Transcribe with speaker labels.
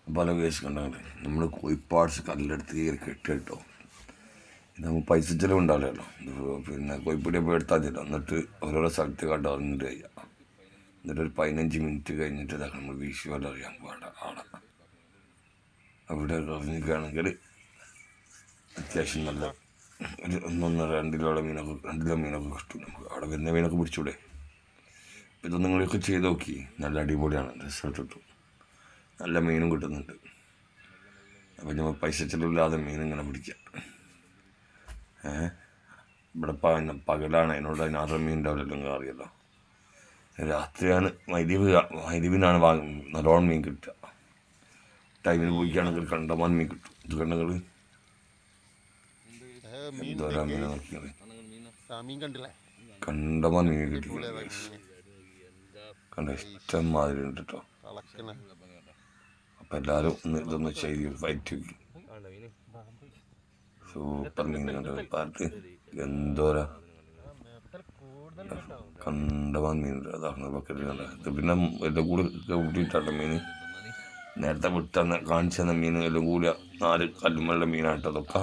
Speaker 1: പല വേസ്റ്റ് കണ്ടാണ്ട് നമ്മൾ കോഴിപ്പാട്സ് കല്ലെടുത്ത് കയറി കെട്ടിട്ടോ. നമുക്ക് പൈസ ചിലവുണ്ടാവില്ലല്ലോ. പിന്നെ കോഴിപ്പൊടി അപ്പോൾ എടുത്താൽ മതിയല്ലോ. എന്നിട്ട് ഓരോരോ സ്ഥലത്ത് കണ്ട് അറിഞ്ഞിട്ട് ചെയ്യാം. എന്നിട്ടൊരു 15 മിനിറ്റ് കഴിഞ്ഞിട്ട് ഇതാക്കണം നമ്മൾ വിഷ്വൽ അറിയാൻ പാടാ ആടെ. അവിടെ അറിഞ്ഞിരിക്കുകയാണെങ്കിൽ അത്യാവശ്യം നല്ല ഒരു 1.5-2 കിലോ മീനൊക്കെ കിട്ടും നമുക്ക്. അവിടെ വരുന്ന മീനൊക്കെ പിടിച്ചൂടെ. ഇത് നിങ്ങളൊക്കെ ചെയ്ത് നോക്കി. നല്ല അടിപൊളിയാണ്. റിസൾട്ട് കിട്ടും. നല്ല മീനും കിട്ടുന്നുണ്ട്. അപ്പം നമ്മൾ പൈസ ചിലവില്ലാതെ മീൻ ഇങ്ങനെ പിടിക്കാം. ഇവിടെ പകലാണ്, അതിനോട് മീൻ ഉണ്ടാവില്ലല്ലോ, അറിയാലോ. രാത്രിയാണ് മൈദീപിനാണ് നല്ലോണം മീൻ കിട്ടുക. ടൈമിന് പോയിക്കുകയാണെങ്കിൽ കണ്ടമാൻ മീൻ കിട്ടും. ഇത് കണ്ടങ്ങൾ എന്തോരാ മീനെ നോക്കിയത്. കണ്ടമാൻ മീൻ കിട്ടി. കണ്ട ഇഷ്ടം മാതിരി ഉണ്ട് കേട്ടോ. അപ്പം എല്ലാവരും ഇതൊന്ന് ചെയ്ത് ഫൈറ്റ് വയ്ക്കും. സൂപ്പർ മീൻ കണ്ട പാർത്ത് എന്തോരാ കണ്ടമാൻ മീനുണ്ട്. അതാണ് ബക്കറ്റിൽ കണ്ട. ഇത് പിന്നെ എല്ലാം കൂടി കൂട്ടിയിട്ടാട്ടോ മീൻ. നേരത്തെ കാണിച്ചു തന്ന മീൻ എല്ലാം കൂടി 4 കല്ലുമലുള്ള മീനായിട്ടോ. അതൊക്കെ